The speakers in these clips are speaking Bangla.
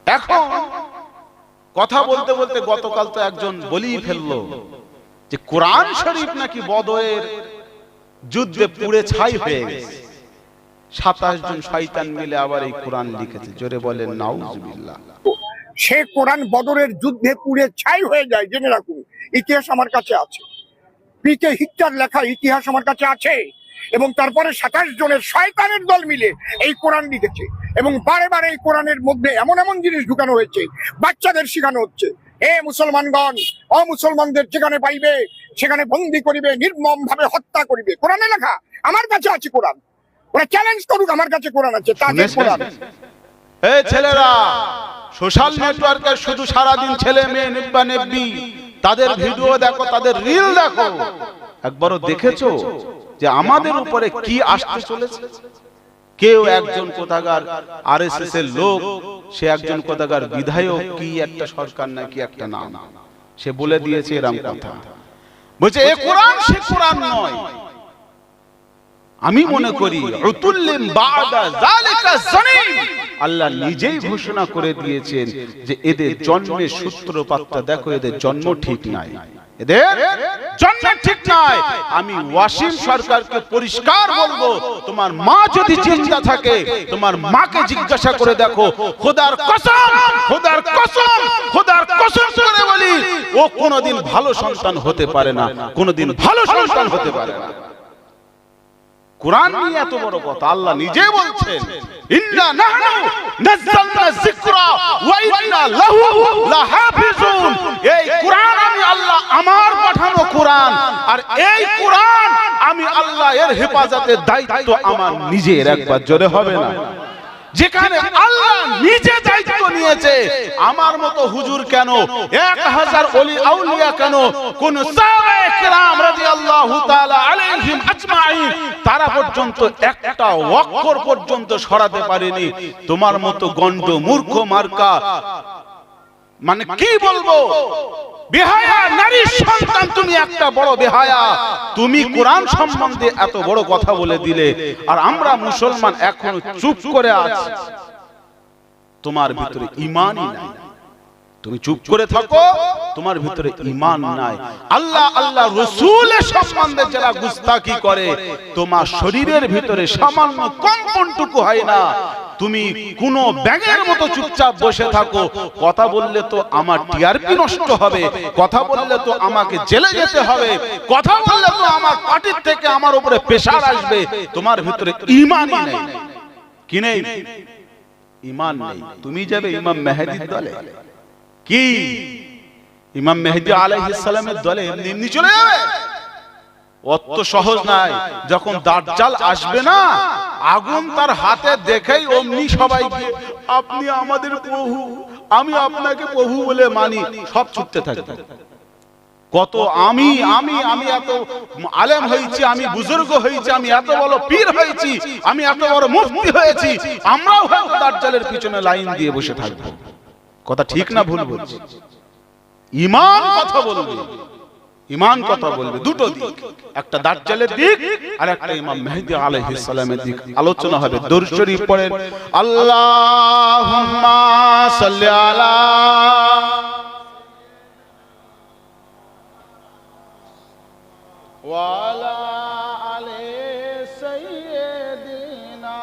এখন কথা বলতে বলতে গতকাল তো একজন বলেই ফেললো যে কোরআন শরীফ নাকি বদরের যুদ্ধে পুড়ে ছাই হয়ে গেছে। 27 জন শয়তান মিলে আবার এই কোরআন লিখেছে। জোরে বলেন নাউজুবিল্লাহ। সে কোরআন বদরের যুদ্ধে পুড়ে ছাই হয়ে যায়, জেনে রাখুন। ইতিহাস আমার কাছে আছে, পিকে হিটলার লেখা ইতিহাস আমার কাছে আছে। এবং তারপরে 27 জনের শয়তানের দল মিলে এই কোরআন লিখেছে এবং বারে বারে এই কোরআনের মধ্যে এমন এমন জিনিস ঢুকানো হয়েছে, বাচ্চাদের শেখানো হচ্ছে, এ মুসলমানগণ, অমুসলমানদের যেখানে পাইবে সেখানে বন্দী করিবে, নির্মম ভাবে হত্যা করিবে। কোরআনে লেখা আমার কাছে আছে কোরআন। ওরা চ্যালেঞ্জ করুক, আমার কাছে কোরআন আছে, তাদের কোরআন। এই ছেলেরা সোশ্যাল নেটওয়ার্কে শুধু সারাদিন ছেলে মেয়ে নিব্বা নেব্বি, তাদের ভিডিও দেখো, তাদের রিল দেখো। একবারও দেখেছো যে আমাদের উপরে কি আসতে চলেছে? কেউ একজন কোথাকার আরএসএস এর লোক, সে একজন কোথাকার বিধায়ক, কি একটা সরকার নাকি একটা নাম, সে বলে দিয়েছে এরকম কথা, বলছে এ কোরআন সে কোরআন নয়। আমি মনে করি উতুল্লিম বাদা যালিকা জানিম, আল্লাহ নিজেই ঘোষণা করে দিয়েছেন যে এদের জন্মের সূত্রপাতটা দেখো, এদের জন্ম ঠিক নাই, এদের জন্ম ঠিক নাই। আমি ওয়াসিম সরকারকে পরিষ্কার বলবো, তোমার মা যদি চিন্তা থাকে তোমার মাকে জিজ্ঞাসা করে দেখো। খোদার কসম, খোদার কসম, খোদার কসম করে বলি, ও কোনোদিন ভালো সন্তান হতে পারে না, কোনোদিন ভালো সন্তান হতে পারে না। কোরআন নিয়ে এত বড় কথা, আল্লাহ নিজে বলছেন ইন্না নাহনু নাযালনা যিকরা ওয়া ইন্না লাহু লাহাফিজুন। এই কোরআন আমি আল্লাহ আমার পাঠানো কোরআন, আর এই কোরআন আমি আল্লাহ এর হেফাজতের দায়িত্ব আমার নিজের। একবার জোরে হবে না? যেখানে আল্লাহ নিজে দায়িত্ব নিয়েছে, আমার মতো হুজুর কেন, 1000 ওলি আউলিয়া কেন, কোন সাহাবায়ে কেরাম রাদিয়াল্লাহু তাআলা আলাইহিম আজমাইন, তারা পর্যন্ত একটা অক্ষর পর্যন্ত সরাতে পারেনি। তোমার মতো গন্ড মূর্খ মার্কা, মানে কি বলবো, বেহায়া নারীর সন্তান তুমি, একটা বড় বেহায়া। তুমি কোরআন সম্বন্ধে এত বড় কথা বলে দিলে, আর আমরা মুসলমান এখন চুপ করে আছি। তোমার ভিতরে ঈমানই নাই, তুমি চুপ করে থাকো, তোমার ভিতরে ঈমান নাই। আল্লাহ আল্লাহ রাসূলের সম্বন্ধে যারা গুস্তাখি করে, তোমার শরীরের ভিতরে সামান্য কম্পনটুকু হয় না, তুমি কোন ব্যাঙের মতো চুপচাপ বসে থাকো। কথা বললে তো আমার টিআরপি নষ্ট হবে, কথা বললে তো আমাকে জেলে যেতে হবে, কথা বললে তো আমার পার্টির থেকে আমার উপরে প্রেসার আসবে। তোমার ভিতরে ঈমানই নেই। কি নেই? ঈমান নেই। তুমি যাবে ইমাম মেহেদীর দলে, কি ইমাম মেহেদী আলাইহিস সালামের দলে এমনি চলে যাবে? অত সহজ নাই। যখন দাজ্জাল আসবে না, আগুন তার হাতে দেখেই অমনি সবাই আপনি আমাদের প্রভু, আমি আপনাকে প্রভু বলে মানি, সব ছুটতে থাকবে। কত আমি আমি আমি এত আলেম হয়েছি, আমি বুজুর্গ হয়েছি, আমি এত বড় পীর হয়েছি, আমি এত বড় মুফতি হয়েছি, আমরাও হয়তো দাজ্জালের পিছনে লাইন দিয়ে বসে থাকবো। কথা ঠিক না ভুল বলছি? ঈমান কথা বলবে, ঈমান কথা বলবে, দুটো দিক, একটা দাজ্জালের দিক আর একটা ইমাম মেহেদী আলাইহিস সালামের দিক আলোচনা হবে। দরুদ শরীফ পড়েন, আল্লাহুম্মা সাল্লি আলা ওয়া আলা আলি সাইয়্যিদিনা,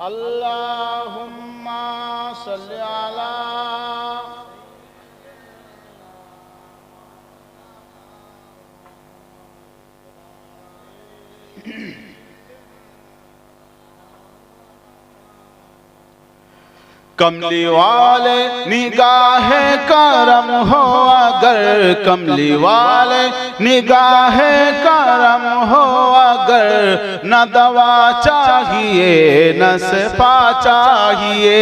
আল্লাহুম্মা সাল্লি আলা कमली वाले निगाहे करम हो, अगर कमली वाले निगाहे करम हो, अगर न दवा चाहिए न शफा चाहिए।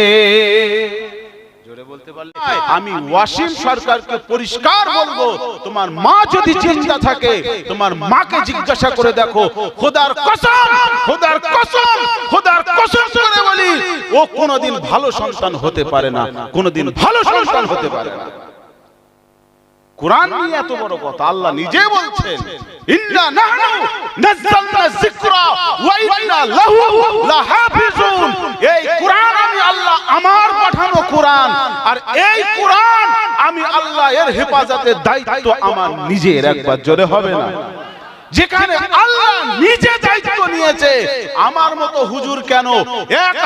আমি ওয়াসিম সরকারকে পরিষ্কার বলবো, তোমার মা যদি চিন্তা থাকে তোমার মাকে জিজ্ঞাসা করে দেখো। খোদার কসম, খোদার কসম, খোদার কসম করে বলি, ও কোনোদিন ভালো সন্তান হতে পারে না, কোনোদিন ভালো সন্তান হতে পারে না। কোরআন নিয়ে এত বড় কথা, আল্লাহ নিজে বলছেন ইন্না নাহনু নাযালনা যিকরা ওয়া ইন্না লাহু লাহাফিজুন। এই আর এই কোরআন আমি আল্লাহ এর হেফাজতের দায়িত্ব আমার নিজের। একবার জোরে হবে না? যেখানে আল্লাহ নিজে দায়িত্ব নিয়েছে, আমার মতো হুজুর কেন,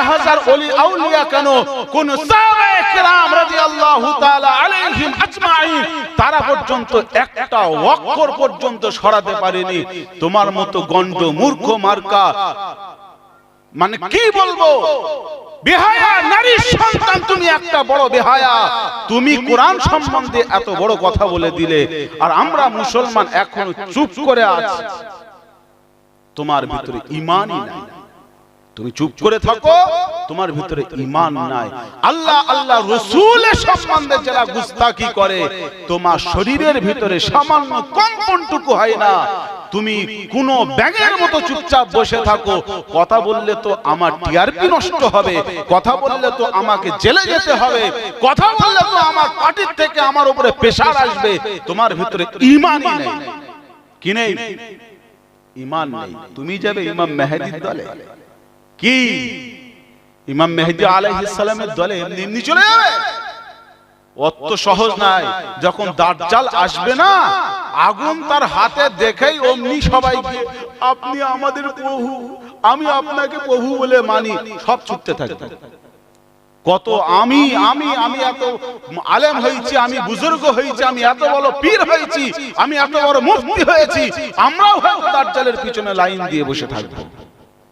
1000 ওলি আউলিয়া কেন, কোন সাহাবায়ে কেরাম রাদিয়াল্লাহু তাআলা আলাইহিম আজমাইন তারা পর্যন্ত একটা অক্ষর পর্যন্ত সরাতে পারেনি। তোমার মতো গন্ড মূর্খ মার্কা, মানে কি বলবো, বেহায়া নারীর সন্তান তুমি, একটা বড় বেহায়া। তুমি কোরআন সম্বন্ধে এত বড় কথা বলে দিলে, আর আমরা মুসলমান এখন চুপ করে আছি। তোমার ভিতরে ঈমানই নাই, তুমি চুপ করে থাকো, তোমার ভিতরে ঈমান নাই। আল্লাহ আল্লাহ রাসূলের সম্বন্ধে যারা গুস্তাখি করে, তোমার শরীরের ভিতরে সামান্য কম্পনটুকু হয় না, তুমি কোন ব্যাঙের মতো চুপচাপ বসে থাকো। কথা বললে তো আমার টিআরপি নষ্ট হবে, কথা বললে তো আমাকে জেলে যেতে হবে, কথা বললে তো আমার পার্টির থেকে আমার উপরে প্রেসার আসবে। তোমার ভিতরে ঈমানই নেই। কি নেই? ঈমান নেই। তুমি যাবে ইমাম মেহেদীর দলে? কি ইমাম মেহেদী আলাইহিস সালামের দলে এমনি এমনি চলে যাবে? অত সহজ নাই। যখন দাজ্জাল আসবে না, আগুন তার হাতে দেখেই অমনি সবাই আপনি আমাদের প্রভু, আমি আপনাকে প্রভু বলে মানি, সব ছুটতে থাকবে। কত আমি আমি আমি এত আলেম হয়েছি, আমি বুজুর্গ হয়েছি, আমি এত বড় পীর হয়েছি, আমি এত বড় মুফতি হয়েছি, আমরাও হয়তো দাজ্জালের পিছনে লাইন দিয়ে বসে থাকবো।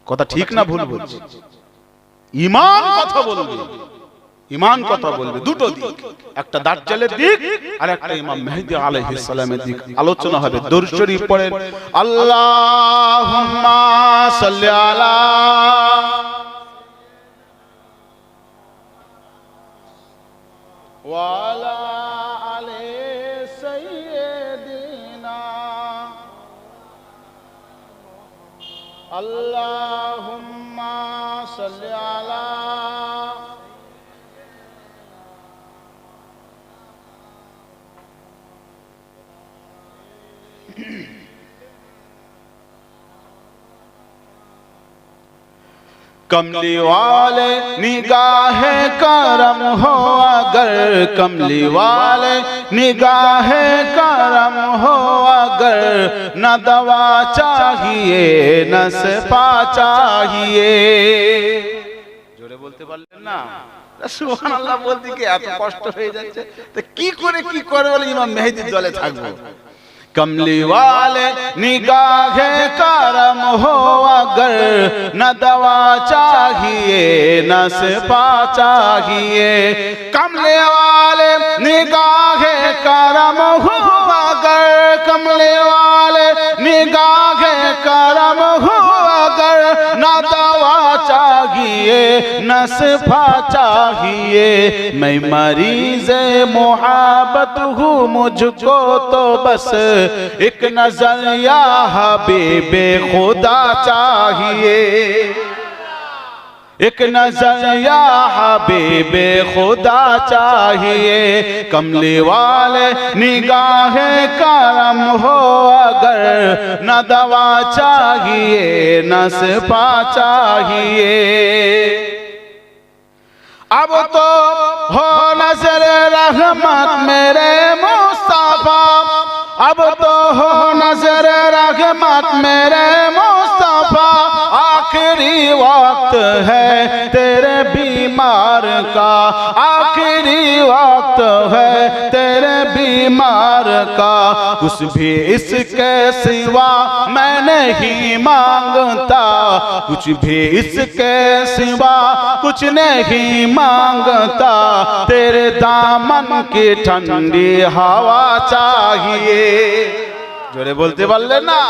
কথা ঠিক না ভুল বলছি? ঈমান কথা বলবে, ঈমান কথা বলবে। দুটো দিক, একটা দাজ্জালের দিক আর একটা ইমাম মেহেদী আলাইহিস সালামের দিক আলোচনা হবে। দরুদ শরীফ পড়েন, আল্লাহুম্মা সাল্লি আলা ওয়া আলা আলি সাইয়্যিদিনা আল্লাহুম্মা সাল্লি আলা कमली वाले निगाहे करम हो, अगर कमली वाले निगाहे करम हो, अगर न दवा चाहिए न शफा चाहिए। জোরে বলতে পারলেন না? সুবহানাল্লাহ বলতে কি এত কষ্ট হয়ে যাচ্ছে, তো কি করে বলে ইমাম মেহেদীর দলে থাকবো। कमली वाले निगाहे करम हो, अगर न दवा चाहिए न शफा चाहिए। कमली वाले निगाहे करम हो, अगर कमली वाले निगाहे करम हो, अगर न दवा चाहिए न शफा चाहिए। मैं मरीज़ मोहब्बत हूँ, मुझको तो बस एक नजर या हबीबे खुदा चाहिए, एक नजर या हबीबे खुदा चाहिए। कमली वाले निगाहे करम हो, अगर न दवा चाहिए न शफा चाहिए। अब तो हो नजर रहमत मेरे मुस्तफा, अब तो हो नजर रहमत मेरे मुस्तफा। आखिरी वक्त है तेरे बीमार का, आखिरी वक्त है तेरे बीमार का। कुछ भी इसके सिवा मैं नहीं मांगता, कुछ भी इसके सिवा कुछ नहीं मांगता। तेरे दामन की ठंडी हवा चाहिए। जोरे बोलते बोले ना,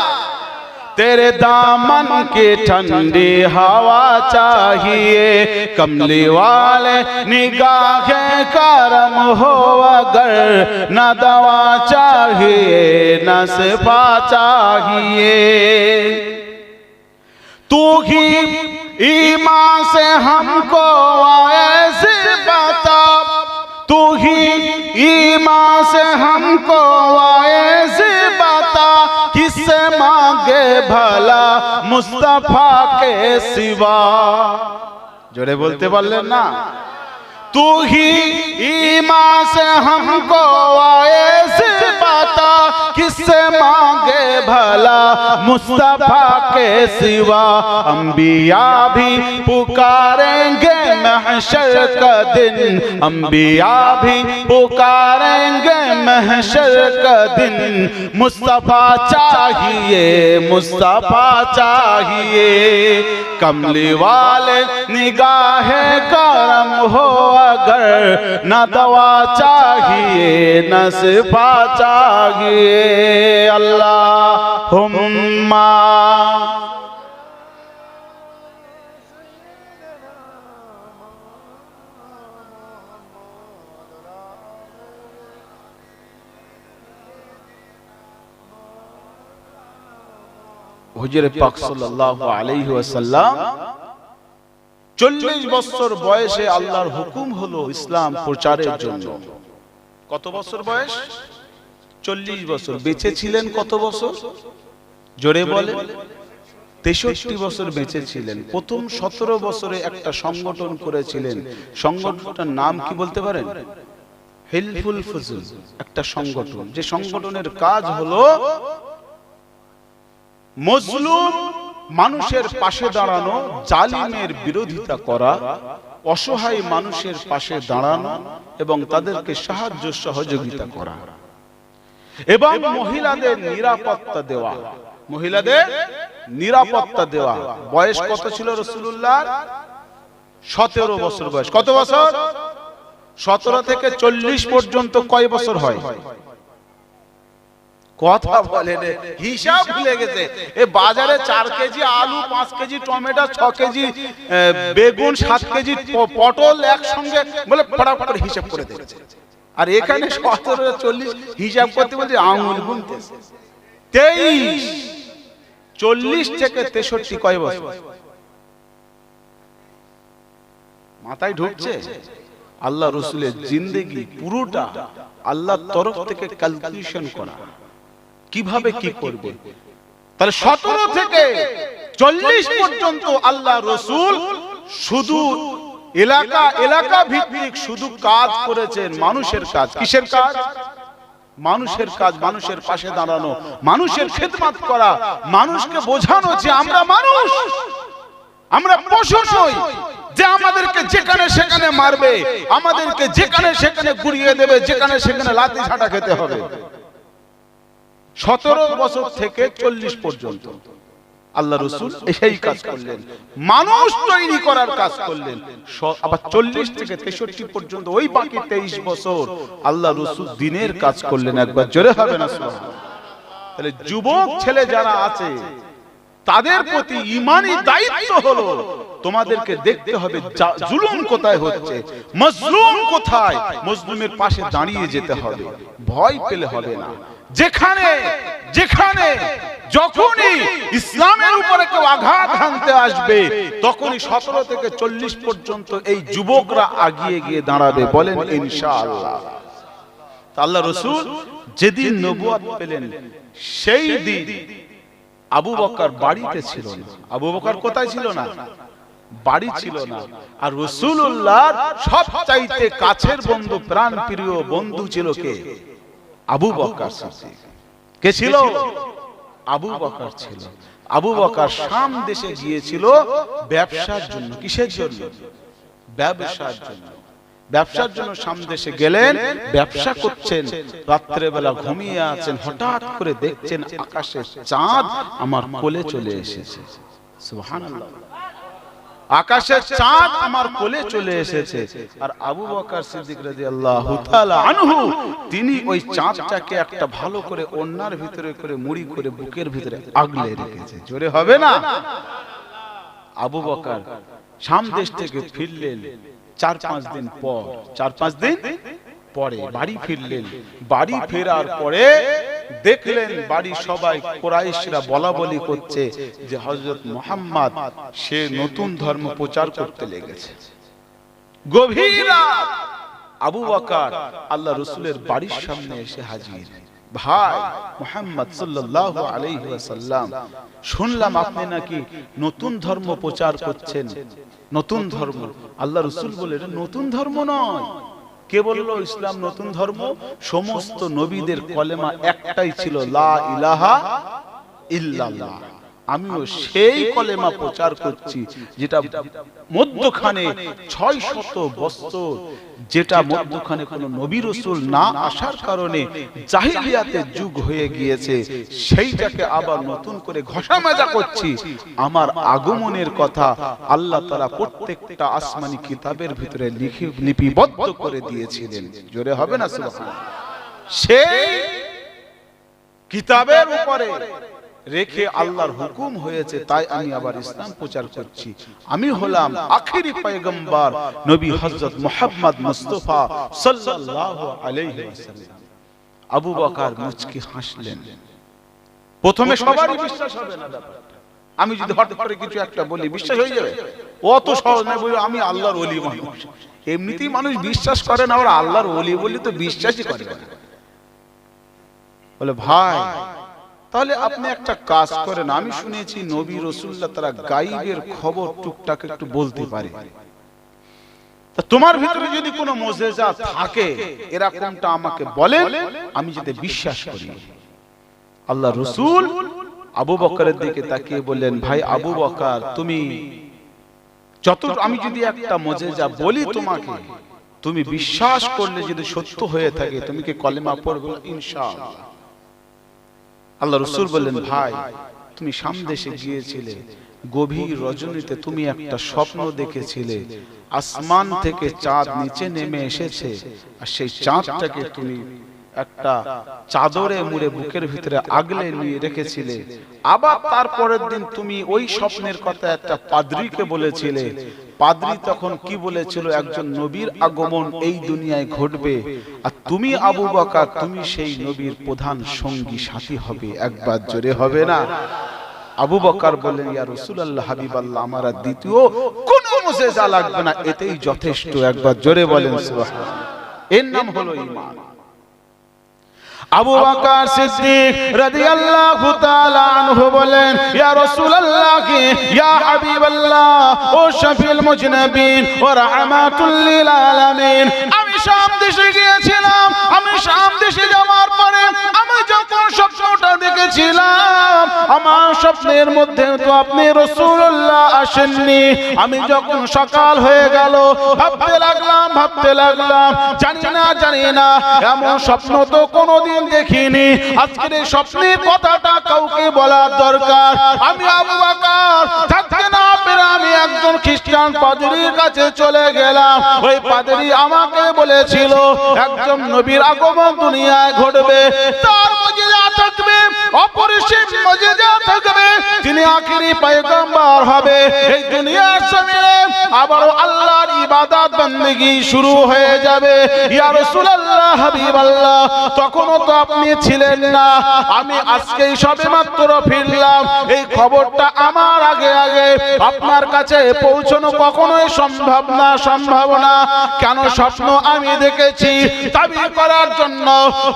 तेरे दामन की ठंडी हवा चाहिए। कमली वाले निगाहे करम हो, अगर न दवा चाहिए न शफा चाहिए। तू ही ईमान से हमको ऐसे बता, तू ही ईमान से हमको ऐसे बता। किससे मांगे भला मुस्तफा के सिवा। जोरे बोलते बोले ना, तू ही ईमान से हमको ऐसे बता, किससे मांगे भला मुस्तफा के सिवा। अंबिया भी पुकारेंगे महशर का दिन, अंबिया भी पुकारेंगे महशर का दिन। मुस्तफा चाहिए, मुस्तफा चाहिए। कमली वाले निगाह करम हो अगर, न दवा चाहिए न शिफा चाहिए। अल्लाहुम्मा হুজুর পাক সাল্লাল্লাহু আলাইহি ওয়াসাল্লাম 40 বছর বয়সে আল্লাহর হুকুম হলো ইসলাম প্রচারের জন্য। কত বছর বয়স? 40 বছর। বেঁচে ছিলেন কত বছর? জোরে বলে। 63 বছর বেঁচে ছিলেন। প্রথম 17 বছরে একটা সংগঠন করেছিলেন। সংগঠনটার নাম কি বলতে পারেন? হিলফুল ফুজুল, একটা সংগঠন। যে সংগঠনের কাজ হলো মজলুম মানুষের পাশে দাঁড়ানো, জালিমের বিরোধিতা করা, অসহায় মানুষের পাশে দাঁড়ানো এবং তাদেরকে সাহায্য সহযোগিতা করা এবং মহিলাদের নিরাপত্তা দেওয়া। মহিলাদের নিরাপত্তা দেওয়া। বয়স কত ছিল রাসূলুল্লাহর? 17 বছর বয়স। কত বছর? 17 থেকে 40 পর্যন্ত কয় বছর হয়? কথা বলেন, হিসাব ভুলে গেছে। এ বাজারে 4 কেজি আলু, 5 কেজি টমেটো, 6 কেজি বেগুন, 7 কেজি পটল একসঙ্গে বলে ফটাফট হিসাব করে দিয়েছে। আর এখানে 17 40 হিসাব করতে বলতে আঙুল গুনতেছে। 23 40 থেকে 63 কয় বছর? মাথায় ঢুকছে? আল্লাহ রাসূলের জিন্দেগি পুরোটা আল্লাহর তরফ থেকে ক্যালকুলেশন করা, কিভাবে কি করবে। তাহলে 17 থেকে 40 পর্যন্ত আল্লাহ রাসূল শুধু এলাকা ভিত্তিক শুধু কাজ করেছেন, মানুষের কাজ। কিসের কাজ? মানুষের কাজ। মানুষের পাশে দাঁড়ানো, মানুষের খেদমত করা, মানুষকে বোঝানো যে আমরা মানুষ, আমরা পশু নই যে আমাদেরকে যেখানে সেখানে মারবে, আমাদেরকে যেখানে সেখানে গুড়িয়ে দেবে, যেখানে সেখানে লাথি ঝাঁটা খেতে হবে। 17 বছর থেকে 40 পর্যন্ত আল্লাহ রাসূল এই কাজ করলেন, মানুষ তৈরি করার কাজ করলেন। আবার 40 থেকে 63 পর্যন্ত ওই বাকি 23 বছর আল্লাহ রাসূল দ্বীনের কাজ করলেন। একবার জোরে হবে না সুবহানাল্লাহ। তাহলে যুবক ছেলে যারা আছে তাদের প্রতি ঈমানি দায়িত্ব হলো তোমাদেরকে দেখতে হবে জুলুম কোথায় হচ্ছে, মজলুম কোথায়, মজলুমের পাশে দাঁড়িয়ে যেতে হবে, ভয় পেলে হবে না। যেখানে যেখানে যখনই ইসলামের উপরে কেউ আঘাত হানতে আসবে তখনই 17 থেকে 40 পর্যন্ত এই যুবকরা আগিয়ে গিয়ে দাঁড়াবে। বলেন ইনশাআল্লাহ। আল্লাহ রাসূল যেদিন নবুয়ত পেলেন সেই দিন আবু বকর বাড়িতে ছিল না। আবু বকর কোথায় ছিল না? বাড়ি ছিল না। আর রাসূলুল্লাহর সবচাইতে কাছের বন্ধু, প্রাণ প্রিয় বন্ধু ছিল কে? আবু বকর সিদ্দিক। কে ছিল? আবু বকর ছিল। আবু বকর শাম দেশে গিয়েছিল ব্যবসার জন্য। কিসের জন্য? ব্যবসার জন্য। ব্যবসার জন্য শাম দেশে গেলেন, ব্যবসা করছেন। রাত্রে বেলা ঘুমিয়ে আছেন, হঠাৎ করে দেখছেন আকাশে চাঁদ আমার কোলে চলে এসেছে। সুবহানাল্লাহ। আকাশের চাঁদ আমার কোলে চলে এসেছে। আর আবু বকর সিদ্দিক রাদিয়াল্লাহু তাআলা আনহু তিনি ওই চাঁদটাকে একটা ভালো করে ওন্নার ভিতরে করে মুড়ি করে বুকের ভিতরে আগলে রেখেছে। জোরে হবে না? আবু বকর শাম দেশ থেকে ফিরলেন 4-5 দিন পর, 4-5 দিন পরে বাড়ি ফিরলেন। বাড়ি ফেরার পরে দেখলেন বাড়ি সবাই কুরাইশরা বলা বলি করছে যে হযরত মুহাম্মদ সে নতুন ধর্ম প্রচার করতে লেগেছে। গভীর রাত আবু বকর আল্লাহ রাসূলের বাড়ির সামনে এসে হাজির। ভাই মুহাম্মদ সাল্লাল্লাহু আলাইহি ওয়াসাল্লাম, শুনলাম আপনি নাকি নতুন ধর্ম প্রচার করছেন। নতুন ধর্ম? আল্লাহ রাসূল বলেন নতুন ধর্ম নয়। কে বলল ইসলাম নতুন ধর্ম? সমস্ত নবীদের কলেমা একটাই ছিল, লা ইলাহা ইল্লাল্লাহ। আমিও সেই কলেমা প্রচার করছি, যেটা মধ্যখানে 600 বছর, যেটা মধ্যখানে কোন নবী রাসূল না আসার কারণে জাহিলিয়াতের যুগ হয়ে গিয়েছে, সেইটাকে আবার নতুন করে ঘষা মাজা করছি। আমার আগমনের কথা আল্লাহ তাআলা প্রত্যেকটা আসমানি কিতাবের ভিতরে লিপিবদ্ধ করে দিয়েছিলেন। জোরে হবে না সুবহানাল্লাহ? সেই কিতাবের উপরে রেখে আল্লাহর হুকুম হয়েছে, তাই আমি আবার ইসলাম প্রচার করছি। আমি হলাম আখেরি পয়গম্বর নবী হযরত মুহাম্মদ মুস্তাফা সাল্লাল্লাহু আলাইহি ওয়াসাল্লাম। আবু বকর মুচকি হাসলেন। প্রথমে সবারই বিশ্বাস হবে না ব্যাপারটা। আমি যদি হঠাৎ করে কিছু একটা বলি বিশ্বাস হয়ে যাবে? অত সহজ নয়। বলি আমি আল্লাহর ওলি মানুষ, এমনিতেই মানুষ বিশ্বাস করে না, আর আল্লাহর ওলি বলি তো বিশ্বাসই করে না। বলে ভাই তাহলে আপনি একটা কাজ করেন, আমি শুনেছি নবী রাসূলুল্লাহ তারা গায়বের খবর টুকটাক একটু বলতে পারে, তা তোমার ভিতরে যদি কোনো মুজিজা থাকে এরকমটা আমাকে বলেন, আমি যাতে বিশ্বাস করি। আল্লাহ রাসূল আবু বকরের দিকে তাকিয়ে বললেন, ভাই আবু বকর, তুমি আমি যদি একটা মুজিজা বলি তোমাকে, তুমি বিশ্বাস করলে যদি সত্য হয়ে থাকে তুমি কি কলেমা পড়বে? ইনশাআল্লাহ। আল্লাহ রাসূল বললেন, ভাই তুমি সামদেশে গিয়েছিলে, গভীর রজনীতে তুমি একটা স্বপ্ন দেখেছিলে, আসমান থেকে চাঁদ নিচে নেমে এসেছে, আর সেই চাঁদটাকে তুমি একটা চাদরে মুড়ে বুকের ভিতরে আগলে নিয়ে রেখেছিলে। আবার তারপরের দিন তুমি ওই স্বপ্নের কথা একটা পাদ্রীকে বলেছিলে। পাদ্রী তখন কি বলেছিল? একজন নবীর আগমন এই দুনিয়ায় ঘটবে, আর তুমি আবু বকর তুমি সেই নবীর প্রধান সঙ্গী সাথী হবে। একবার জোরে হবে না? আবু বকর বললেন, ইয়া রাসূলুল্লাহ হাবিবাল্লাহ, আমার আর দ্বিতীয় কোনো মুজিজা লাগবে না, এতেই যথেষ্ট। একবার জোরে বলেন সুবহানাল্লাহ। এর নাম হলো ঈমান। আবু বকর সিদ্দিক রাদিয়াল্লাহু তাআলা আনহু বলেন, ইয়া রাসূলুল্লাহ, ইয়া হাবিবাল্লাহ, ও শফিউল মুজনাবিন ওয়া রাহমাতুল লিল আলামিন, আমি শাম দেশে গিয়েছিলাম। আমি শাম দেশে যাওয়ার পরে আমি যখন স্বপ্নটা দেখেছিলাম, আমার স্বপ্নের মধ্যে তো আপনি রাসূলুল্লাহ আসেননি। আমি যখন সকাল হয়ে গেল ভাবতে লাগলাম, জানি না এমন স্বপ্ন তো কোনোদিন দেখিনি। আজকের এই স্বপ্নের কথাটা কাউকে বলার দরকার। আমি আবু বকর থাকতে না পেরে আমি একজন খ্রিস্টান পাদ্রীর কাছে চলে গেলাম। ওই পাদ্রী আমাকে বলেছিল একজন নবীর আগমন দুনিয়ায় ঘটবে, তার মুজিজা থাকবে, অপরিসীম মুজিজা থাকবে, তিনি আখেরি পয়গম্বর হবে। এই দুনিয়ার জমিনে আবারও আল্লাহর ইবাদত বندگی শুরু হয়ে যাবে। ইয়া রাসূলুল্লাহ হাবিবাল্লাহ, তখনও তো আপনি ছিলেন না, আমি আজকেই সবেমাত্র ফিরলাম। এই খবরটা আমার আগে আপনার কাছে পৌঁছানো কখনোই সম্ভব না। কেন? স্বপ্ন আমি দেখেছি, দাবি করার জন্য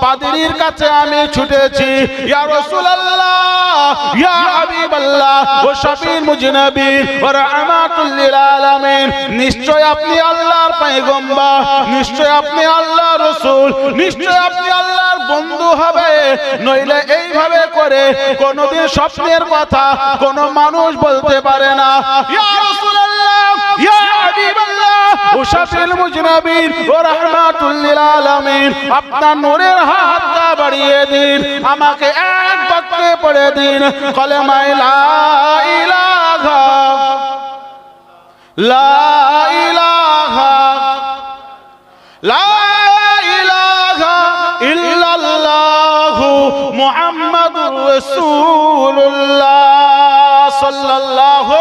পাদ্রীর কাছে আমি ছুটেছি। ইয়া রাসূলুল্লাহ, ইয়া হাবিবাল্লাহ, ও শফিউল মুজনাবিন ওয়া রাহমাতুল লিল আলামিন, নিশ্চয় আপনি আল্লাহর পয়গম্বর, নিশ্চয় আপনি আল্লাহর রাসূল, নিশ্চয় আপনি আল্লাহর বন্ধু হবে, নইলে এইভাবে করে কোনদিন স্বপ্নের কথা কোন মানুষ বলতে পারে না। ইয়া রাসূলুল্লাহ, ইয়া হাবিবাল্লাহ, ও শফিউল মুজনাবিন ও রাহমাতুল লিল আলামিন, আপনার নূরের হাতটা বাড়িয়ে দিন, আমাকে এক বাক্যে পড়ে দিন কলেমা লা ইলাহা ইল্লাল্লাহু মুহাম্মাদুর রাসূলুল্লাহ সাল্লাল্লাহু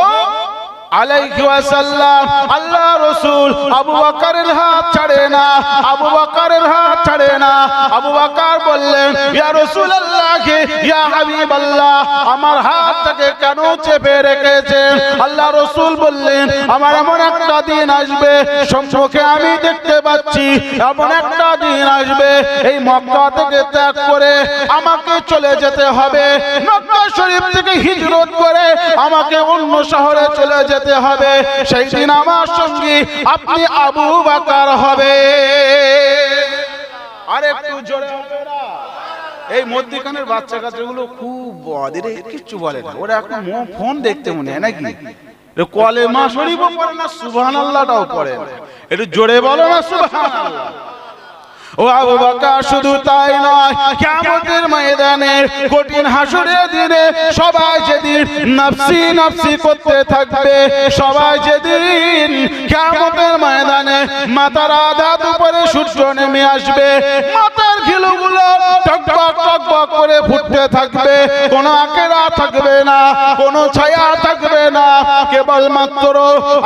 আলাইহি ওয়াসাল্লাম। আল্লাহ রাসূল আবু বকরের হাত ছাড়ে না, আবু বকরের হাত ছাড়ে না। আবু বকর বললেন, ইয়া রাসূলুল্লাহ, ইয়া হাবিবাল্লাহ, আমার হাতটাকে কেন চেপে রেখেছেন? আল্লাহ রাসূল বললেন, আমার এমন একটা দিন আসবে, সম্মুখে আমি দেখতে পাচ্ছি এমন একটা দিন আসবে, এই মক্কা থেকে ত্যাগ করে আমাকে চলে যেতে হবে, মক্কা শরীফ থেকে হিজরত করে আমাকে অন্য শহরে চলে যেতে হবে। সেই দিন আমার সঙ্গী আপনি আবু বকর হবে। আর একটু জোরে এই মধ্যখানের বাচ্চা কাচ্চাগুলো খুব বদের, কিচ্ছু বলে না, ওরা এখন ফোন দেখতে মনে হয় নাকি, কলেমা শরীফও পড়ে না, সুবহানাল্লাহটাও পড়ে না। একটু জোরে বলো না সুবহানাল্লাহ। ও আবু বকর শুধু তাই নয়, কিয়ামতের ময়দানে কঠিন হাসরের দিনে সবাই যেদিন নফসি নফসি করতে থাকবে, সবাই যেদিন কিয়ামতের ময়দানে মাথার আধা উপরে সূর্য নেমে আসবে, মাথার ঘিলুগুলো টকবক টকবক করে ফুটতে থাকবে, কোনো আকেরা থাকবে না, কোনো ছায়া থাকবে না, কেবলমাত্র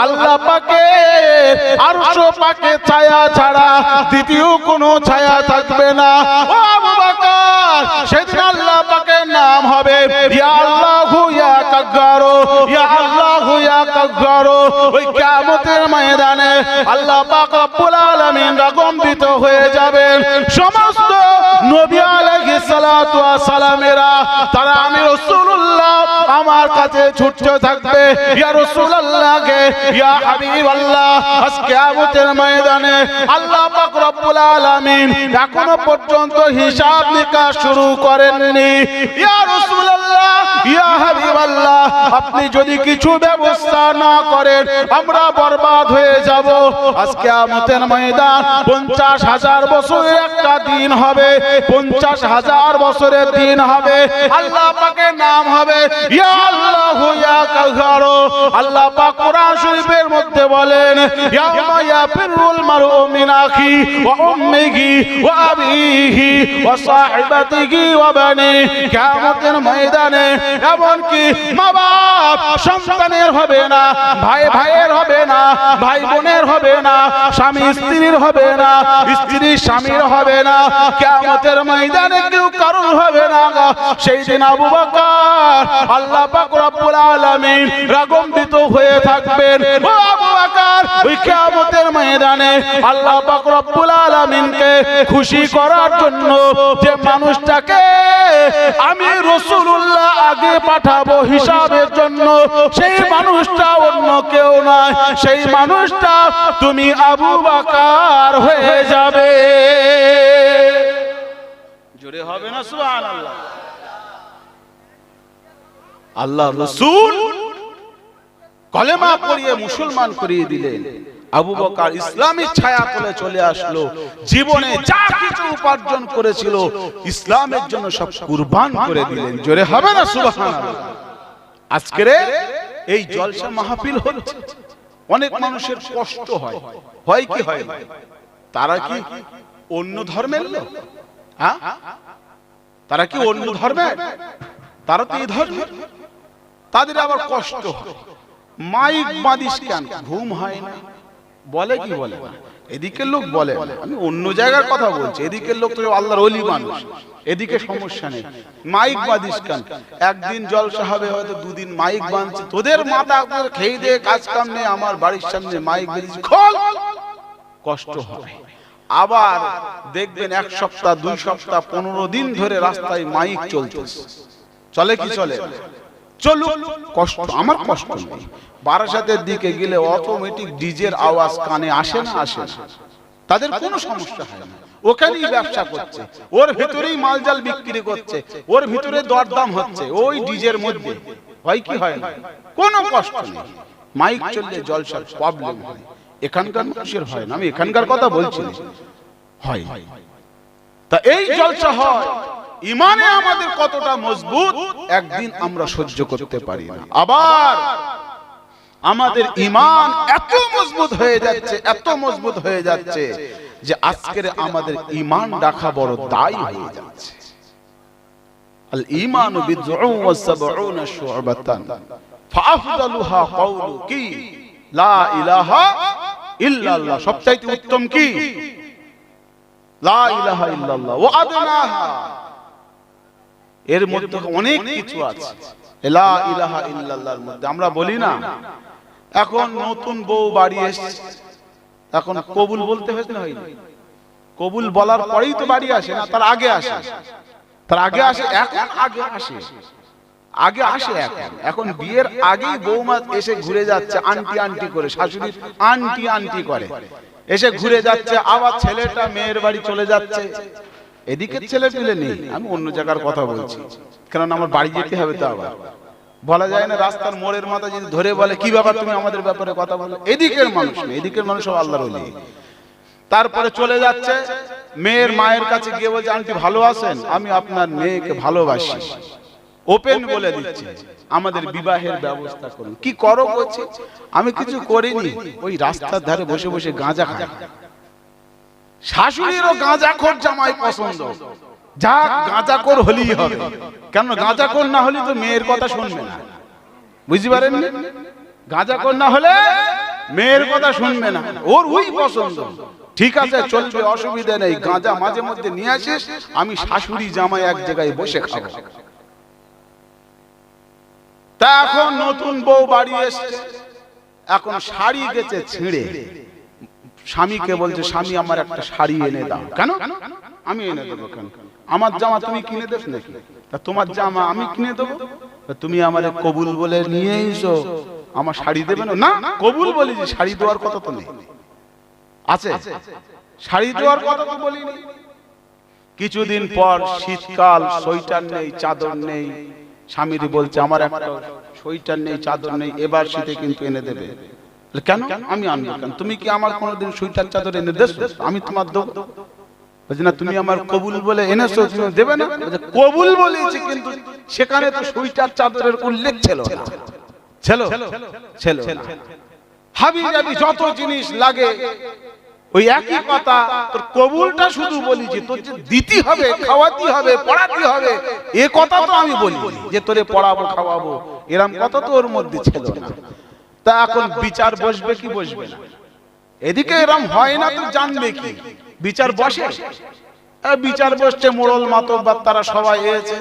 আল্লাহ পাকের আরশ পাকের ছায়া ছাড়া দ্বিতীয় কোনো ছায়া থাকবে না। ও আবু বকর, সেদিন আল্লাহ পাকের নাম হবে ইয়া আল্লাহু ইয়া কাগ্গারু, ইয়া আল্লাহু ইয়া কাগ্গারু। ওই কিয়ামতের ময়দানে আল্লাহ পাক রব্বুল আলামিন রাগম্বিত হয়ে যাবেন। সমস্ত নবী আলাইহিস সালাতু ওয়াস সালামেরা তারা আমি রাসূলুল্লাহ আমার কাছে ছুটতে থাকবে, ইয়া রাসূলুল্লাহ কে, ইয়া হাবিবাল্লাহ। আজ কিয়ামতের ময়দানে আল্লাহ পাক রব্বুল আলামিন এখনো পর্যন্ত হিসাব নিকাশ শুরু করেননি। ইয়া রাসূলুল্লাহ, ইয়া হাবিবাল্লাহ, আপনি যদি কিছু ব্যবস্থা না করেন আমরা বরবাদ হয়ে যাব। আজ কিয়ামতের ময়দান 50,000 বছরের একটা দিন হবে, 50,000 বছরের দিন হবে। আল্লাহ পাকের নাম হবে ইয়া আল্লাহু ইয়া কাগ্গারু। আল্লাহ পাক কোরআন শরীফের মধ্যে বলেন, ইয়াউমা ইয়াফিরুল মারউ মিন আখি ওয়া উম্মিহি ওয়া আবিহি ওয়া সাহিবাতিহি ওয়া বানি। কিয়ামতের ময়দানে এমনকি মা বাপ সন্তানের হবে না, ভাই ভাইয়ের হবে না, ভাই বোনের হবে না, স্বামী স্ত্রীর হবে না, স্ত্রী স্বামীর হবে না, কিয়ামতের ময়দানে কেউ কারণ হবে না। সেই দিন আবু বকর আল্লাহ পাক রব্বুল আলামিন রাগম্বিত হয়ে থাকবেন। ও আবু বকর, ওই কিয়ামতের ময়দানে আল্লাহ পাক রব্বুল আলামিনকে খুশি করার জন্য যে মানুষটাকে আমি রাসূলুল্লাহ আগে পাঠাবো হিসাবের জন্য, সেই মানুষটা অন্য কেউ নয়, সেই মানুষটা তুমি আবু বকর হয়ে যাবে। জোরে হবে না সুবহানাল্লাহ। আল্লাহ রাসূল কলেমা পড়িয়ে মুসলমান করিয়ে দিলেন। আবু বকর ইসলামের ছায়া তলে চলে আসলো, জীবনে যা কিছু উপার্জন করেছিল ইসলামের জন্য সব কুরবান করে দিলেন। জোরে হবে না সুবহানাল্লাহ। আজকের এই জলসা মাহফিল হচ্ছে, অনেক মানুষের কষ্ট হয়, হয় কি হয় না? তারা কি অন্য ধর্মের লোক? হ্যাঁ, তারা কি অন্য ধর্মের? তারা তো এই ধর্মের, তাদের আবার কষ্ট হয়। মাইক বাদিস কেন? ঘুম হয় না, বলে কি বলে না? এদিকের লোক বলে, আমি অন্য জায়গার কথা বলছি, এদিকের লোক তো আল্লাহর ওলি মানুষ, এদিকে সমস্যা নেই। মাইক বাদিস কেন? একদিন জলসা হবে, হয়তো দুদিন মাইক বাঁধছে, তোদের মাথা খেয়ে দিয়ে কাজ কাম নেই, আমার বাড়ির সামনে মাইক বেঁধেছি, খোল, কষ্ট হয়। আবার দেখবেন 1 সপ্তাহ 2 সপ্তাহ 15 দিন ধরে রাস্তায় মাইক চলতেছে, চলে কি চলে? চলুক, কষ্ট, আমার কষ্ট নেই। বারাসাতের দিকে গেলে অটোমেটিক ডিজের আওয়াজ কানে আসে না, আসে না, তাদের কোনো সমস্যা হয় না, ওখানেই ব্যবসা করছে, ওর ভিতরেই মালজাল বিক্রি করছে, ওর ভিতরে দরদাম হচ্ছে ওই ডিজের মধ্যে, হয় কি হয় না? কোনো কষ্ট নেই। মাইক চললে জলসার প্রবলেম হয়, এখানকার মানুষের হয় না, আমি এখানকার কথা বলছি না, হয়। তা এই জলসা হয়, ইমানে আমাদের কতটা মজবুত একদিন আমরা সহ্য করতে পারি না। আবার আমাদের ইমান এত মজবুত হয়ে যাচ্ছে, এত মজবুত হয়ে যাচ্ছে যে আজকের আমাদের ইমান রাখা বড় দায় হয়ে যাচ্ছে। আল ঈমানু বিদ'উন ওয়া সাবউনা শু'বাতান ফাআফদালুহা কাওলু কি লা ইলাহা ইল্লাল্লাহ, সবচাইতে উত্তম কি? লা ইলাহা ইল্লাল্লাহ ওয়া আদনাহা। এর মধ্যে অনেক কিছু আছে। লা ইলাহা ইল্লাল্লাহর মধ্যে আমরা বলি না, এখন নতুন বউ বাড়ি এসেছে, এখন কবুল বলতে হয়েছে না হয়নি? কবুল বলার পরেই তো বাড়ি আসে না, তার আগে আসে, তার আগে আসে। এখন আগে আসে, আগে আসে। এখন বিয়ের আগেই বৌমা এসে ঘুরে যাচ্ছে আন্টি আন্টি করে, শাশুড়ি আন্টি আন্টি করে এসে ঘুরে যাচ্ছে, আবার ছেলেটা মেয়ের বাড়ি চলে যাচ্ছে। এদিকে ছেলে পেলে নেই, আমি অন্য জায়গার কথা বলছি, কারণ আমার বাড়ি যেতে হবে। তো আবার বলা যায় না রাস্তার মোড়ের মাথা যদি ধরে বলে কি ব্যাপার তুমি আমাদের ব্যাপারে কথা বলো, এদিকের মানুষ না, এদিকের মানুষ সব আল্লাহর ওলি। তারপরে চলে যাচ্ছে, মেয়ের মায়ের কাছে গিয়ে বলছে আন্টি ভালো আছেন, আমি আপনার মেয়েকে ভালোবাসি। ওপেন বলে দিচ্ছে আমাদের বিবাহের ব্যবস্থা করুন। কি করো বলছে, আমি কিছু করিনি, ওই রাস্তার ধারে বসে বসে গাঁজা খাই। শাশুড়িরও গাঁজাখোর জামাই পছন্দ, যা গাঁজাখোর হলেই হবে, কেন গাঁজাখোর না হলে তো মেয়ের কথা শুনবে না, বুঝতে পারেন? গাঁজাখোর না হলে মেয়ের কথা শুনবে না, ওর ওই পছন্দ। ঠিক আছে চলবে, অসুবিধা নেই, গাঁজা মাঝে মধ্যে নিয়ে আসিস, আমি শাশুড়ি জামাই এক জায়গায় বসে খাবো। তা এখন নতুন বউ বাড়ি এসছে, এখন শাড়ি গেছে ছিঁড়ে, স্বামীকে বলছে স্বামী আমার একটা শাড়ি এনে দাও। কেন? আমি এনে দেবো। কেন? আমার জামা তুমি কিনে দেব নাকি? তা তোমার জামা আমি কিনে দেবো, তুমি আমারে কবুল বলে নিয়ে এসো, আমার শাড়ি দেবে না? না, কবুল বলি, যে শাড়ি দেওয়ার কথা তো নেই, আছে শাড়ি দেওয়ার কথা তো বলিনি। কিছুদিন পর শীতকাল, সোয়েটার নেই, চাদর নেই, স্বামীর বলছে আমার একটা সোয়েটার নেই, চাদর নেই, এবার শীতে কিন্তু এনে দেবে। কেন? আমি আনবো। কেন? তুমি কি আমার কোনোদিন সোয়েটার চাদর এনে দেছো? আমি তোমার দেবো। বলছে না, তুমি আমার কবুল বলে এনেছো, তুমি দেবে না? কবুল বলেছি, কিন্তু সেখানে তো সোয়েটার চাদরের উল্লেখ ছিল না, ছিল না। হাবি জাবি যত জিনিস লাগে ওই একই কথা, তোর কবুলটা শুধু বলিছি, তোর যে দিতে হবে, খাওয়াতে হবে, পড়াতে হবে, এ কথা তো আমি বলি যে তোরে পড়াবো খাওয়াবো, এরকম কথা তো ওর মধ্যে ছিল না। তা এখন বিচার বসবে কি বসবে না? এদিকে এরকম হয় না তো জানবে কি? বিচার বসে, বিচার বসছে, মোড়ল মাতব্বর তারা সবাই এসেছে,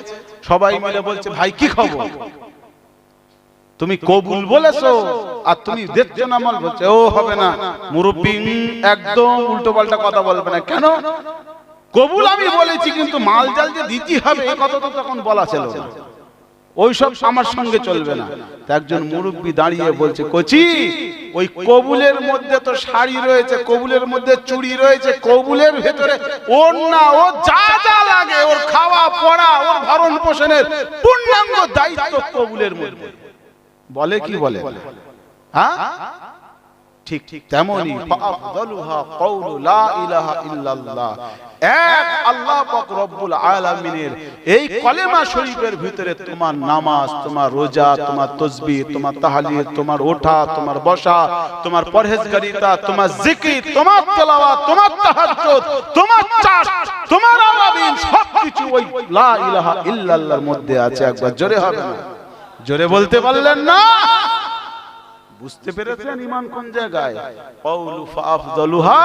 সবাই মিলে বলছে ভাই কি খবর, তুমি কবুল বলেছো আর তুমি দেখছো না মাল, বলছে ও হবে না মুরব্বি, একদম উল্টো পাল্টা কথা বলবে না। কেন? কবুল আমি বলেছি, কিন্তু মাল জাল যে দিতে হবে এই কথা তো তখন বলা ছিল না, ওইসব আমার সঙ্গে চলবে না। একজন মুরব্বি দাঁড়িয়ে বলছে কচি, ওই কবুলের মধ্যে তো শাড়ি রয়েছে, কবুলের মধ্যে চুড়ি রয়েছে, কবুলের ভেতরে ওর না ও যা যা লাগে, ওর খাওয়া পড়া, ওর ভরণ পোষণের পূর্ণাঙ্গ দায়িত্ব কবুলের মধ্যে। বলে কি বলে? হ্যাঁ, ঠিক তেমনি আফদালুহা কওলু লা ইলাহা ইল্লাল্লাহ, এক আল্লাহ পাক রব্বুল আলামিনের এই কলেমা শরীফের ভিতরে তোমার নামাজ, তোমার রোজা, তোমার তাসবিহ, তোমার তাহলিল, তোমার ওঠা, তোমার বসা, তোমার পরহেজগারিতা, তোমার জিকির, তোমার তেলাওয়াত, তোমার তাহাজ্জুদ, তোমার চাষ, তোমার আওয়াবিন, সবকিছু ওই লা ইলাহা ইল্লাল্লাহর মধ্যে আছে। একবার জোরে হবে না? জোরে বলতে পারলেন না? বুঝতে পেরেছেন ইমান কোন জায়গায়? কওলু ফাআফদালুহা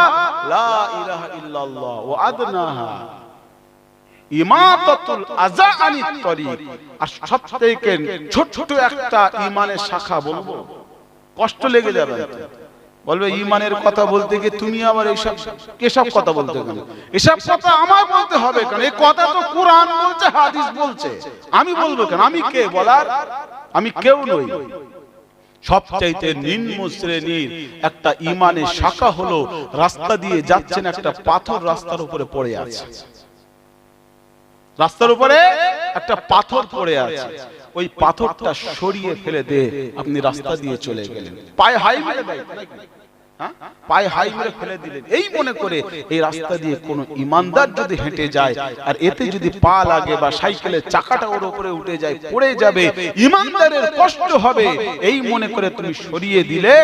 লা ইলাহা ইল্লাল্লাহ ওয়া আদনাহা ইমাতাতুল আযা আনিত তরিক। আর সবথেকে ছোট একটা ইমানের শাখা বলবো, কষ্ট লেগে যাবে, বলবে ইমানের কথা বলতে গিয়ে তুমি আবার এইসব কেসব কথা বলতে কেন? এসব কথা আমার বলতে হবে কেন? এই কথা তো কোরআন বলছে, হাদিস বলছে, আমি বলবো কেন? আমি কে বলার? আমি কেউ নই। সবচাইতে নিম্ন শ্রেণীর একটা ইমানের শাখা হলো, রাস্তা দিয়ে যাচ্ছেন, একটা পাথর রাস্তার উপরে পড়ে আছে, রাস্তার উপরে একটা পাথর পড়ে আছে, ওই পাথরটা সরিয়ে ফেলে দিয়ে আপনি রাস্তা দিয়ে চলে গেলেন, পায়ে হাই মেরে দেয়, পায়ে হাই মেরে ফেলে দিলেন, এই মনে করে এই রাস্তা দিয়ে কোনো ইমানদার যদি হেঁটে যায় আর এতে যদি পা লাগে বা সাইকেলের চাকাটা ওর উপরে উঠে যায়, পড়ে যাবে, ইমানদারের কষ্ট হবে, এই মনে করে তুমি সরিয়ে দিলে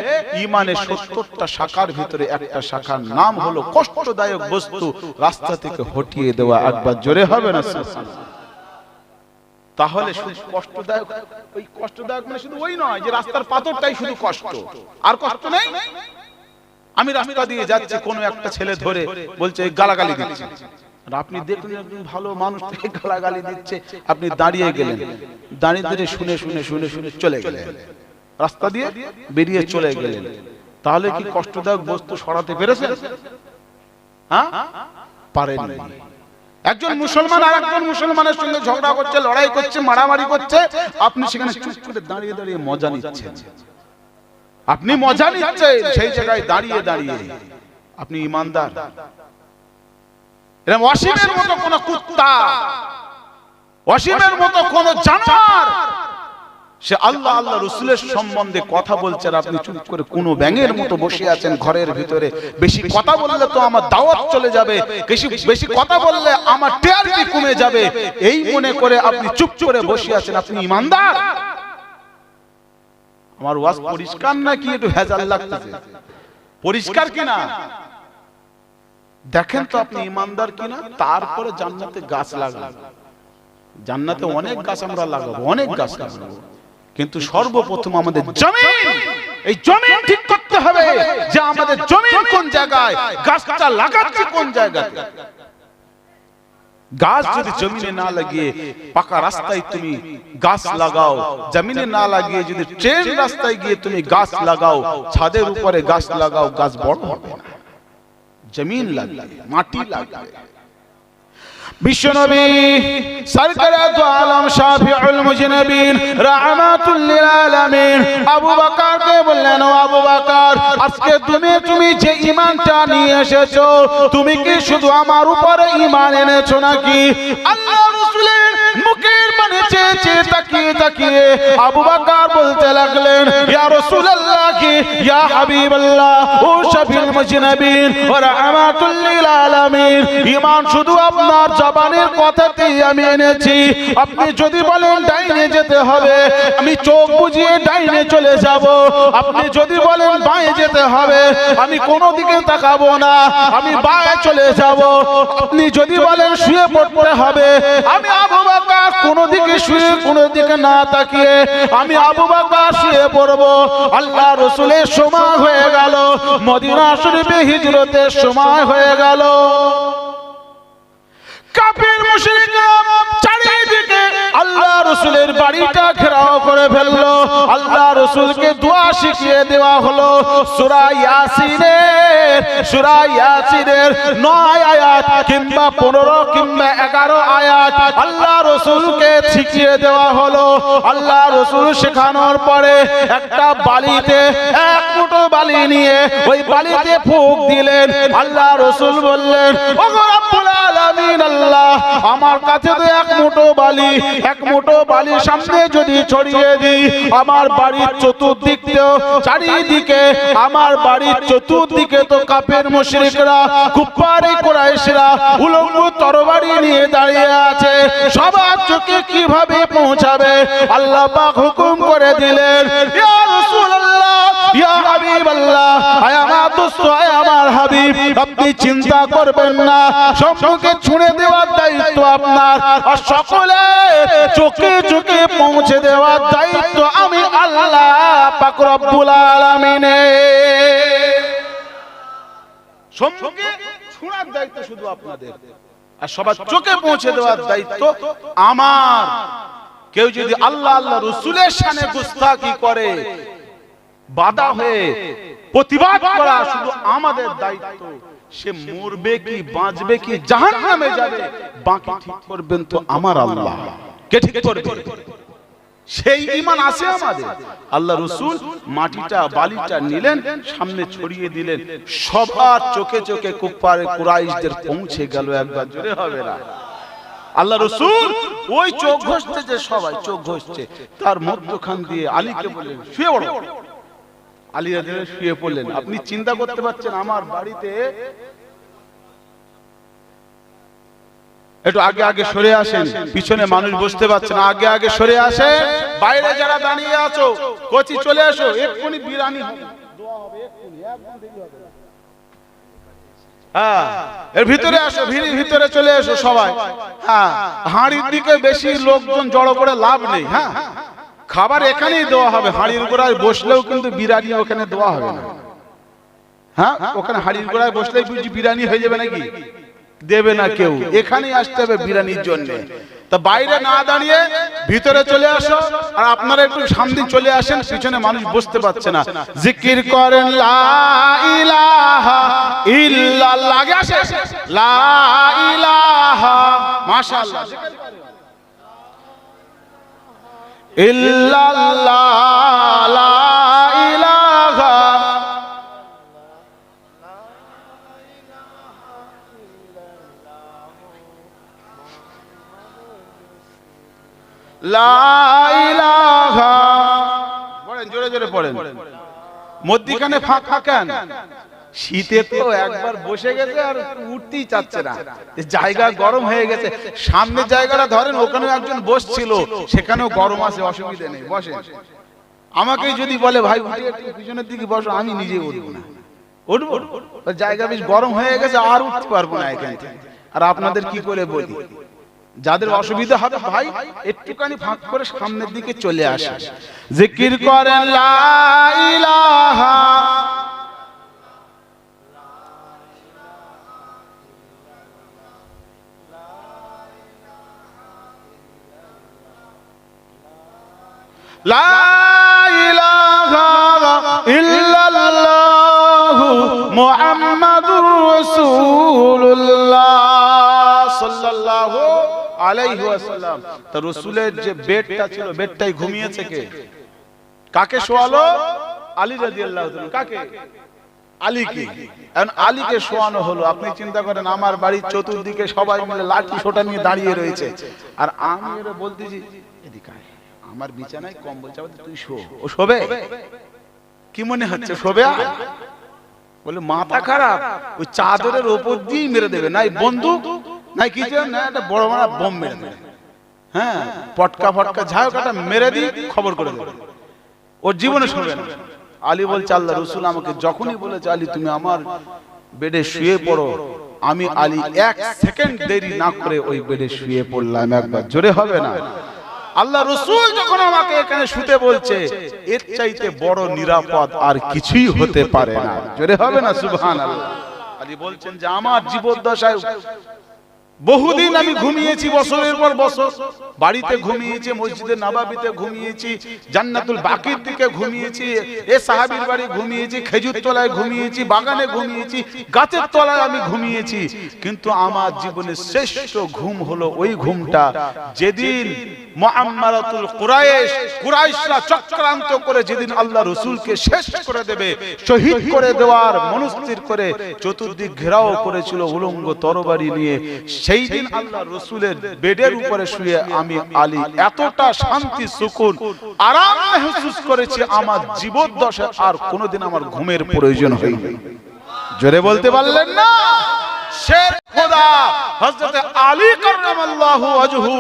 ইমানের ৭০টা শাখার ভিতরে একটা শাখার নাম হলো কষ্টদায়ক বস্তু রাস্তা থেকে হটিয়ে দেওয়া। একবার জোরে হবে না? তাহলে শুধু কষ্টদায়ক, ওই কষ্টদায়ক মানে শুধু ওই নয় যে রাস্তার পাথরটাই শুধু কষ্ট, আর কষ্ট নেই, আমি রাস্তা দিয়ে যাচ্ছি, কোনো একটা ছেলে ধরে বলছে গালাগালি দিচ্ছে, আর আপনি দেখলেন একজন ভালো মানুষ থেকে গালাগালি দিচ্ছে, আপনি দাঁড়িয়ে গেলেন, দাঁড়িয়ে দাঁড়িয়ে শুনে শুনে শুনে শুনে চলে গেলেন, রাস্তা দিয়ে বেরিয়ে চলে গেলেন, তাহলে কি কষ্টদায়ক বস্তু সরাতে পেরেছেন? হ্যাঁ, পারেননি। একজন মুসলমান আর একজন মুসলমানের সঙ্গে ঝগড়া করছে, লড়াই করছে, মারামারি করছে, আপনি সেখানে চুপ করে দাঁড়িয়ে দাঁড়িয়ে মজা নিচ্ছেন। আপনি মজা নিচ্ছেন সেই জায়গায় দাঁড়িয়ে দাঁড়িয়ে, আপনি ইমানদার? এরকম অসীমের মতো কোন কুত্তা, অসীমের মতো কোন জানোয়ার সে আল্লাহ আল্লাহ রাসূলের সম্বন্ধে কথা বলছে, আর আপনি চুপ করে কোন ব্যাঙের মতো বসে আছেন ঘরের ভিতরে। বেশি কথা বললে তো আমার দাওয়াত চলে যাবে, বেশি কথা বললে আমার টিআরপি কমে যাবে, এই মনে করে আপনি চুপ করে বসে আছেন। আপনি ইমানদার? আমার ওয়াজ পরিষ্কার নাকি একটু ভেজাল লাগতেছে? পরিষ্কার কিনা দেখেন তো আপনি ইমানদার কিনা। তারপরে জান্নাতে গাছ লাগান। জান্নাতে অনেক গাছ আমরা লাগাবো, অনেক গাছ লাগাবো, কিন্তু সর্বপ্রথম আমাদের জমিন, এই জমিন ঠিক করতে হবে যে আমাদের জমিন কোন জায়গায়, গাছটা লাগাচ্ছি কোন জায়গায়। গাছ যদি জমিনে না লাগিয়ে পাকা রাস্তায় তুমি গাছ লাগাও, জমিনে না লাগিয়ে যদি ট্রেন রাস্তায় গিয়ে তুমি গাছ লাগাও, ছাদের উপরে গাছ লাগাও, গাছ বড় হবে না। জমিন লাগবে, মাটি লাগবে। বিশ্বনবী সরকারে দু আলম শাফিউল মুজনিবিন রাহমাতুল লিল আলামিন আবু বকরকে বললেন, ও আবু বকর, আজকে তুমি যে ঈমানটা নিয়ে এসেছো, তুমি কি শুধু আমার উপরে ঈমান এনেছো নাকি? আল্লাহ রাসূলের মুখের পানে চেয়ে তাকিয়ে তাকিয়ে আবু বকর বলতে লাগলেন, ইয়া রাসূলুল্লাহ, ইয়া হাবিবাল্লাহ, ও শাফিউল মুজনিবিন ওয়া রাহমাতুল লিল আলামিন, ঈমান শুধু আপনার জবানের কথাতেই আমি এনেছি। আপনি যদি বলেন ডাইনে যেতে হবে, আমি চোখ বুজিয়ে ডাইনে চলে যাব। আপনি যদি বলেন বাঁয়ে যেতে হবে, আমি কোনো দিকে তাকাবো না, আমি বাঁয়ে চলে যাব। আপনি যদি বলেন শুয়ে পড়তে হবে, আমি আবু বকর কোনো দিকে শুয়ে কোনো দিকে না তাকিয়ে আমি আবু বকর শুয়ে পড়ব। আল্লাহ রাসূলের সময় হয়ে গেল, মদিনা শরীফে হিজরতের সময় হয়ে গেল। কাফির মুশরিকরা চারিদিকে আল্লাহ রাসূলের বাড়িটা ঘেরাও করে ফেললো। আল্লাহ রাসূলকে দোয়া শিখিয়ে দেওয়া হলো। সূরা ইয়াসিনের 9 আয়াত কিংবা 15 কিংবা 11 আয়াত আল্লাহ রাসূলকে শিখিয়ে দেওয়া হলো। আল্লাহ রাসূল শেখানোর পরে একটা বালিতে এক মুঠো বালি নিয়ে ওই বালিতে ফুঁক দিলেন। আল্লাহ রাসূল বললেন, ওগো রব্বুল আলামিন, আল্লাহ, আমার কাছে তো এক মুঠো বালি সামনে যদি ছড়িয়ে দিই, আমার বাড়ির চতুর্দিকেও চারিদিকে আমার বাড়ির চতুর্দিকে তো কাফের মুশরিকরা, কুফারে কুরাইশরা উলঙ্গ তরবারি নিয়ে দাঁড়িয়ে আছে, সবার চোখে কিভাবে পৌঁছাবে? আল্লাহ পাক হুকুম করে দিলেন, ইয়া রাসূলুল্লাহ, ইয়া হাবিবাল্লাহ, আয় আমার দোস্ত, আয় আমার হাবিব, আপনি চিন্তা করবেন না, সম্মুখে ছুঁড়ে দেওয়ার দায়িত্ব আপনার, আর সকলে চোখে চোখে পৌঁছে দেওয়ার দায়িত্ব আমি আল্লাহ পাক রব্বুল আলামিনের। সম্মুখে ছুঁড়ার দায়িত্ব শুধু আপনাদের, আর সবার চোখে পৌঁছে দেওয়ার দায়িত্ব আমার। কেউ যদি আল্লাহ আল্লাহ রাসূলের শানে গুস্তাখি করে, বাধা হয়ে প্রতিবাদ করা শুধু আমাদের দায়িত্ব। সে মরবে কি বাঁচবে কি জাহান্নামে যাবে, বাকি ঠিক করবেন তো আমার আল্লাহ। কে ঠিক করবে? সেই ঈমান আছে আমাদের। আল্লাহ রাসূল মাটিটা বালিটা নিলেন, সামনে ছড়িয়ে দিলেন, সবার চোখে চোখে কুফারে কুরাইশদের পৌঁছে গেল। একবার জোরে হবে না? আল্লাহ রাসূল ওই চোখ ঘষতে, যে সবাই চোখ ঘষছে, তার মধ্যখান দিয়ে আলীকে বললেন, শুয়ে পড়ো। আলী রাদিয়াল্লাহু শুয়ে পড়লেন। আপনি চিন্তা করতে পারছেন, আমার বাড়িতে একটু আগে আগে সরে আসেন, পিছনে মানুষ বসতে পারছে না, আগে আগে সরে আসেন। বাইরে যারা দাঁড়িয়ে আছো, কোচি চলে আসো, এক্ষুনি বিরানি হবে, দোয়া হবে, এক্ষুনি, একদম দেরি হবে না। হ্যাঁ, এর ভিতরে আসো, ভিতরে চলে এসো সবাই। হ্যাঁ, হাঁড়ির দিকে বেশি লোকজন জড়ো করে লাভ নেই। হ্যাঁ, খাবার এখানেই দেওয়া হবে, হাঁড়ির গোড়ায় বসলেও কিন্তু বিরানি ওখানে দেওয়া হবে না। হ্যাঁ, ওখানে হাড়ির গোড়ায় বসলেই বুঝি বিরিয়ানি হয়ে যাবে নাকি? দেবে না কেউ, এখানেই আসতে হবে বিরিয়ানির জন্য। তা বাইরে না দাঁড়িয়ে ভিতরে চলে আসো, আর আপনারা একটু সামনে চলে আসেন, পিছনে মানুষ বসতে পারছে না। জিকির করেন লা ইলাহা ইল্লাল্লাহ, আগে আসে লা ইলাহা, মাশাআল্লাহ, ইল্লাল্লাহ, লা ইলাহা, লা ইলাহা, পড়েন জোরে জোরে পড়েন। মধ্যিখানে ফাঁকা কেন? শীতে তো একবার বসে গেছে আর উঠতেই চাচ্ছে না, জায়গা গরম হয়ে গেছে। সামনের জায়গাটা ধরেন, ওখানে একজন বসছিল, সেখানেও গরম আছে, অসুবিধা নেই, বসে। আমাকে যদি বলে ভাই উঠে একটু পিছনের দিকে বসো, আমি নিজে উঠবো না, উঠবো, জায়গা বেশ গরম হয়ে গেছে, আর উঠতে পারবো না এখান থেকে। আর আপনাদের কি করে বলি, যাদের অসুবিধা হবে ভাই একটুখানি ফাঁক করে সামনের দিকে চলে আসে। জিকির করেন লা ইলাহা, লা ইলাহা ইল্লাল্লাহু মুহাম্মাদুর রাসূলুল্লাহ সাল্লাল্লাহু আলাইহি ওয়াসাল্লাম। তা রাসূলের যে বেডটা ছিল, বেডটাই ঘুমিয়েছে কে? কাকে শোয়ালো? আলী রাদিয়াল্লাহু তাআলা। কাকে? আলীকে। এখন আলীকে শোয়ানো হলো। আপনি চিন্তা করেন, আমার বাড়ির চতুর্দিকে সবাই মিলে লাঠি সোটা নিয়ে দাঁড়িয়ে রয়েছে, আর আমি এর বলতেছি এদিকে আয়, আমার বিছানায় কম্বল চাপাতে তুই শো। ও শোবে? কি মনে হচ্ছে শোবে? বলে মাথা খারাপ, ওই চাদরের উপর দিয়ে মেরে দেবে, নাই বন্দুক নাই কিছু না, একটা বড় বড় বোম মেরে দেবে। হ্যাঁ, পটকা ফটকা ঝাউ কাটা মেরে দিয়ে খবর করে দেবে, ওর জীবনে শোবে না। আলী বলছে আল্লাহ রাসূল আমাকে যখনই বলেছে আলী তুমি আমার বেডে শুয়ে পড়ো, আমি আলী এক সেকেন্ড দেরি না করে ওই বেডে শুয়ে পড়লাম। একবার জোরে হবে না? আল্লাহ রাসূল যখন আমাকে এখানে শুতে বলছে, এর চাইতে বড় নিরাপদ আর কিছুই হতে পারে না। জোরে হবে না? সুবহানাল্লাহ। আলী বলছেন যে আমার জীবদ্দশায় বহুদিন আমি ঘুমিয়েছি, বছরের পর বছর বাড়িতে ঘুমিয়েছি, মসজিদে নববীতে ঘুমিয়েছি, জান্নাতুল বাকির দিকে ঘুমিয়েছি, এ সাহাবীর বাড়ি ঘুমিয়েছি, খেজুর তলায় ঘুমিয়েছি, বাগানে ঘুমিয়েছি, গাছের তলায় আমি ঘুমিয়েছি, কিন্তু আমার জীবনের শ্রেষ্ঠ ঘুম হলো ওই ঘুমটা যেদিন মুআম্মারাতুল কুরাইশরা চক্রান্ত করে যেদিন আল্লাহ রাসূলকে শেষ করে দেবে, শহীদ করে দেওয়ার মনস্থির করে চতুর্দিক ঘেরাও করেছিল উলঙ্গ তরবারি নিয়ে, সেই দিন আল্লাহ রাসূলের বেডের উপরে শুয়ে আমি আলী এতটা শান্তি সুকুন আরাম মেহসুস করেছি, আমার জীবদ্দশায় আর কোনোদিন আমার ঘুমের প্রয়োজন হয়নি। জোরে বলতে পারলেন না? শের খোদা হযরত আলী কাররামাল্লাহু ওয়াজহু,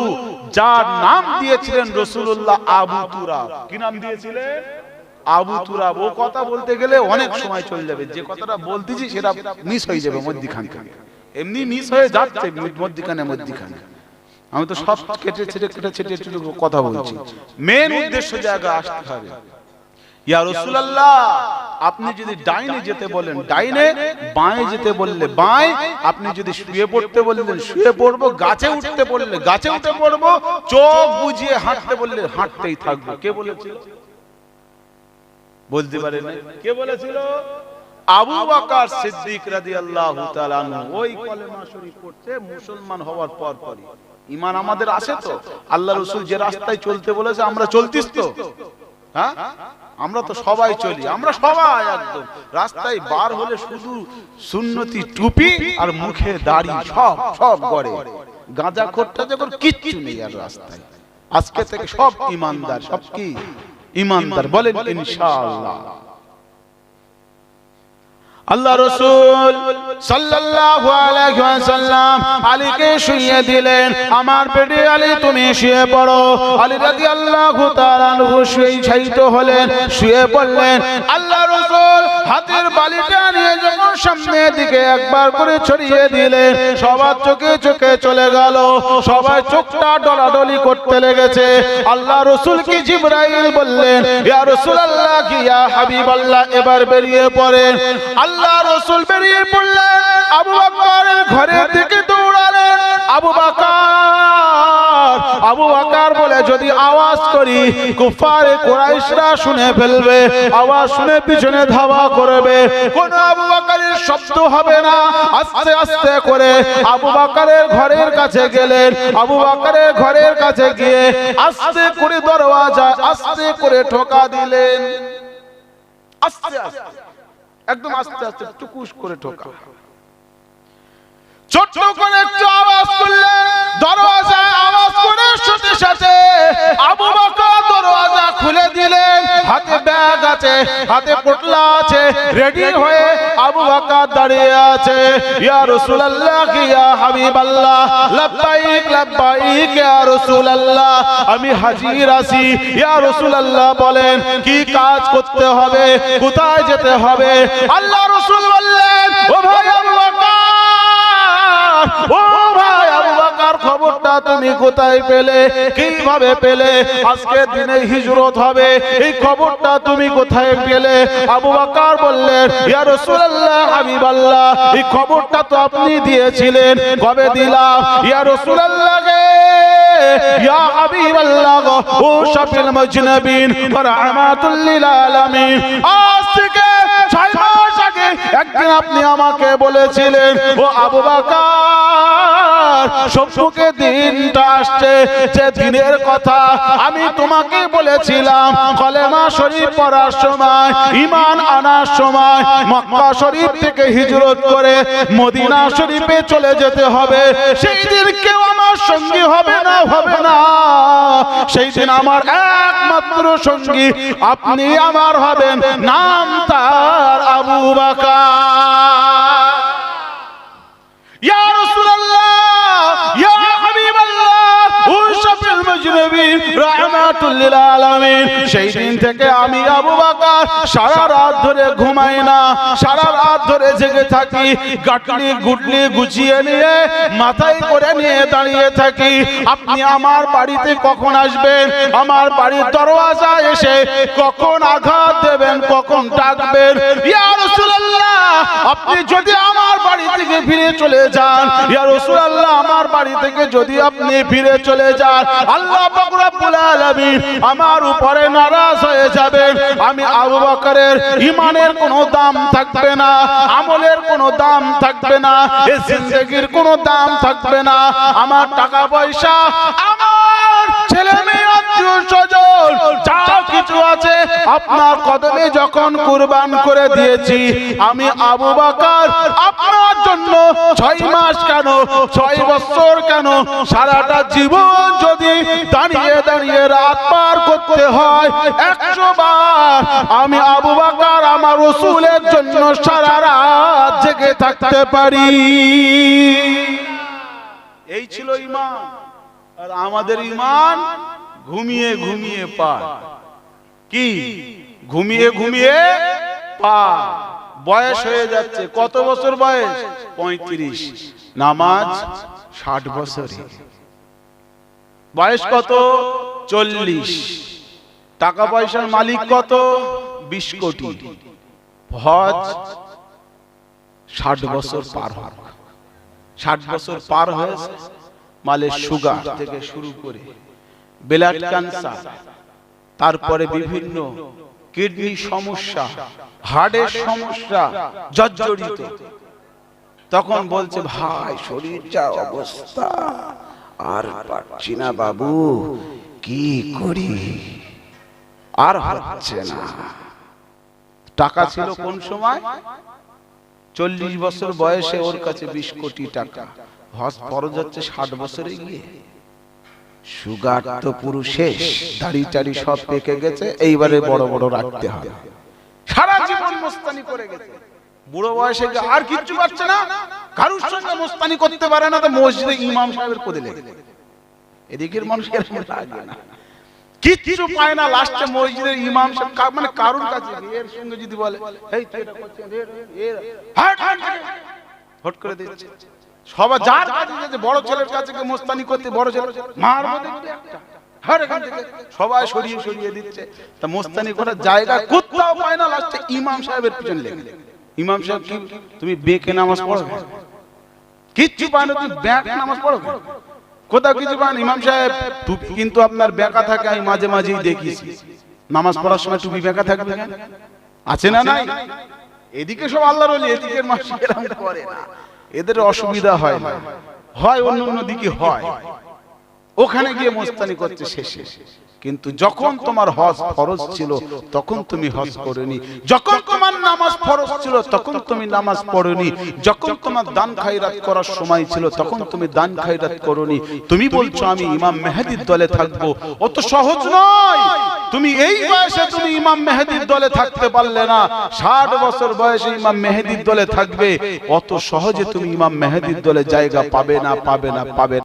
যার নাম দিয়েছিলেন রাসূলুল্লাহ আবু তুরাব। কি নাম দিয়েছিলেন? আবু তুরাব। ও কথা বলতে গেলে অনেক সময় চলে যাবে, যে কথাটা বলতেছি সেটা মিস হয়ে যাবে মধ্যখানে, এমনি মিস হয়ে যাচ্ছে মধ্যখানে। আমি তো সব কেটে ছেটে কথা বলছি, মেন উদ্দেশ্য জায়গা আসতে হবে। ইয়া রাসূলুল্লাহ, আপনি যদি ডাইনে যেতে বলেন ডাইনে, বাঁয়ে যেতে বললে বাঁয়ে, আপনি যদি শুয়ে পড়তে বললেন শুয়ে পড়বো, গাছে উঠতে বললে গাছে উঠে পড়বো, চোখ বুজিয়ে হাঁটতে বললে হাঁটতেই থাকবো। কে বলেছিল? বলতে পারেন কে বলেছিল? আবু বকর সিদ্দিক রাদিয়াল্লাহু তাআলা আনহু। ওই কলেমা শরীফ পড়তে মুসলমান হওয়ার পরই ঈমান আমাদের আসে তো। আল্লাহ রাসূল যে রাস্তায় চলতে বলেছে আমরা চলতিস তো? হ্যাঁ, আমরা তো সবাই চলি, আমরা সবাই একদম রাস্তায় বার হলে শুধু সুন্নতি টুপি আর মুখে দাড়ি সব গড়ে, গাঁজাখোরটা যখন কিচ্ছু নেই আর রাস্তায়। আজকে থেকে সব ঈমানদার, সব কি ঈমানদার বলেন ইনশাআল্লাহ। আল্লাহ রাসূল সাল্লাল্লাহু আলাইহি ওয়াসাল্লাম আলীকে শুইয়ে দিলেন, আমার বেডে আলী তুমি শুয়ে পড়ো। আলী রাদিয়াল্লাহু তাআলা আনহু শুয়ে হলেন, শুয়ে পড়লেন। আল্লাহ রাসূল হাতের বালিটা নিয়ে যখন সামনের দিকে একবার করে ছড়িয়ে দিলেন, সবার চোখে চোখে চলে গেল, সবাই চোখটা ডলাডলি করতে লেগেছে। আল্লাহ রাসূল কি জিবরাইল বললেন, ইয়া রাসূলুল্লাহ কি ইয়া হাবিবাল্লাহ, এবার বেরিয়ে পড়েন। আল্লাহ রাসূল বেরিয়ে পড়লেন, আবু বকরের ঘরের দিকে দৌড়ালেন। আবু বকর বলে, যদি আওয়াজ করি কুফারে কুরাইশরা শুনে ফেলবে, আওয়াজ শুনে পিছনে ধাওয়া করবে। কোন আবু বকরের শব্দ হবে না। আস্তে আস্তে করে আবু বকরের ঘরের কাছে গেলেন। আবু বকরের ঘরের কাছে গিয়ে আস্তে করে দরওয়াজা আস্তে করে ঠোকা দিলেন। আস্তে আস্তে, একদম আস্তে আস্তে, টুকুস করে ঠোকা। ছোট্ট করে একটু আওয়াজ করলেন, দরওয়াজায় আওয়াজ করে সাথে সাথে আবু বকর দরওয়াজা খুলে দিলেন। হাতে ব্যাগ আছে, হাতে পোটলা আছে, রেডি হয়ে আবু বকর দাঁড়িয়ে আছে। ইয়া রাসূলুল্লাহ কি ইয়া হাবিবাল্লাহ, লাব্বাইক লাব্বাইক ইয়া রাসূলুল্লাহ, আমি হাজির আছি। ইয়া রাসূলুল্লাহ বলেন, কি কাজ করতে হবে, কোথায় যেতে হবে? আল্লাহ রাসূল বললেন, ও ভাই আবু বকর, ও ভাই আবু বকর, খবরটা তুমি কোথায় পেলে, কিভাবে পেলে? আজকে দিনে হিজরত হবে, এই খবরটা তুমি কোথায় পেলে? আবু বকর বললেন, ইয়া রাসূলুল্লাহ হাবিবাল্লাহ, এই খবরটা তো আপনি দিয়েছিলেন। কবে দিলাম? ইয়া রাসূলুল্লাহ গে, ইয়া হাবিবাল্লাহ, ও শাফিল মুজনাবিন ওয়া রাহমাতুল লিল আলামিন, আজ থেকে 6 মাস আগে একদিন আপনি আমাকে বলেছিলেন, ও আবু বকর, সম্মুখে দিনটা আসছে, যে দিনের কথা আমি তোমাকে বলেছিলাম, কলেমা শরীফ পড়ার সময়, ঈমান আনার সময় মক্কা শরীফ থেকে হিজরত করে মদিনা শরীফে চলে যেতে হবে। সেই দিন কেউ আমার সঙ্গী হবে না, হবে না। সেই দিন আমার একমাত্র সঙ্গী আপনি আমার হবেন, নাম তার আবু বকর। ইয়া রাসূলুল্লাহ, ইয়া হাবিবাল্লাহ, ও শাফিউল মুজরিমিন রাহমাতুল লিল আলামিন, সেই দিন থেকে আমি আবু বকর সারা রাত ধরে ঘুমাই না, সারা রাত ধরে জেগে থাকি, গাটলি গুটলি গুছিয়ে নিয়ে মাথায় করে নিয়ে দাঁড়িয়ে থাকি। আপনি আমার বাড়িতে কখন আসবেন, আমার বাড়ির দরওয়াজায় এসে কখন আঘাত দেবেন, কখন ডাকবেন? ইয়া রাসূলুল্লাহ, আপনি যদি আমার বাড়ি থেকে ফিরে চলে যান, ইয়া রাসূলুল্লাহ, আমার বাড়ি থেকে যদি আপনি ফিরে চলে যান, আল্লাহ পাক রব্বুল আলামিন আমার উপরে নারাজ হয়ে যাবেন। আমি আবু বকরের ঈমানের কোনো দাম থাকবে না, আমলের কোনো দাম থাকবে না, এই জিন্দেগির কোনো দাম থাকবে না। আমার টাকা পয়সা, আমার ছেলে মেয়ে, আত্মীয় স্বজন, যা কিছু আছে আপনার কদমে যখন কুরবান করে দিয়েছি, আমি আবু বকর আপনার জন্য 6 মাস কেন, 6 বছর কেন, সারাটা জীবন যদি দাঁড়িয়ে দাঁড়িয়ে রাত পার করতে হয় 100 বার, আমি আবু বকর আমার রাসূলের জন্য সারা রাত জেগে থাকতে পারি। এই ছিল ঈমান। আর আমাদের ঈমান ঘুমিয়ে ঘুমিয়ে পায়। কি ঘুমিয়ে ঘুমিয়ে পায়? বয়স হয়ে যাচ্ছে, কত বছর বয়স? 35। নামাজ 60 বছরে। বয়স কত? 40। টাকা পয়সার মালিক কত? 20 কোটি। হজ 60 বছর পার হয়। 60 বছর পার হয়েছে, মালের সুগার থেকে শুরু করে ব্লাড ক্যান্সার, তারপরে বিভিন্ন কিডনি সমস্যা, হার্টের সমস্যা জর্জরিত। তখন বলছে, ভাই শরীর যা অবস্থা, আর পারছি না বাবু, কি করি, আর হচ্ছে না। টাকা ছিল কোন সময়? 40 বছর বয়সে ওর কাছে 20 কোটি টাকা। হজ ফরজ হচ্ছে 60 বছরে গিয়ে। সুগার তো পুরো শেষ, দাড়ি টাড়ি সব পেকে গেছে, এইবারে বড় বড় রাখতে হবে। সারা জীবন মস্তানি করে গেছে, বুড়ো বয়সে আর কিচ্ছু পাচ্ছে না, কারোর সঙ্গে মস্তানি করতে পারে না, তো মসজিদে ইমাম সাহেবের কোলে লেগে। এদিকের মানুষের লাগে না। কিচ্ছু পায় না, লাস্টে মসজিদের ইমাম সাহেব মানে কারোর কাছে এর সঙ্গে যদি বলে এই তুই এটা করছিস, হাট হাট হট করে দিচ্ছে। সবাই যার কাছে গেছে, বড় ছেলের কাছে গিয়ে মোস্তানি করতে, বড় ছেলে মারবো দেখবে একটা, হাট এখান থেকে, সবাই সরিয়ে সরিয়ে দিচ্ছে। তা মোস্তানি করার জায়গা কোথাও পায় না, লাস্টে ইমাম সাহেবের পিছনে লেগে। ইমাম সাহেব কি তুমি বেঁকে নামাজ পড়বে? কিচ্ছু পায় না, তুমি বেঁকে নামাজ পড়বে কোথাও কিছু পান। ইমাম সাহেব টুপি কিন্তু আপনার বেঁকা থাকে, আমি মাঝে মাঝেই দেখিছি নামাজ পড়ার সময় টুপি বেঁকা থাকবে কেন? আছে না নাই? এদিকে সব আল্লাহর ওলি, এদিকের মানুষ এরকম করে না, এদের অসুবিধা হয় না, হয় অন্য অন্য দিকে হয়, ওখানে গিয়ে মোস্তানি করতে শেষে। কিন্তু যখন তোমার হজ ফরজ ছিল তখন তুমি হজ করোনি, যখন তোমার নামাজ ফরজ ছিল তখন তুমি নামাজ পড়োনি, যখন তোমার দান খায়রাত করার সময় ছিল তখন তুমি দান খায়রাত করোনি। তুমি বলছো আমি ইমাম মেহেদীর দলে থাকবো, অত সহজ নয়। তুমি এই বয়সে তুমি ইমাম মেহেদীর দলে থাকতে পারলে না, 60 বছর বয়সে ইমাম মেহেদীর দলে থাকবে, অত সহজে তুমি ইমাম মেহেদীর দলে জায়গা পাবে না, পাবে না, পাবে না।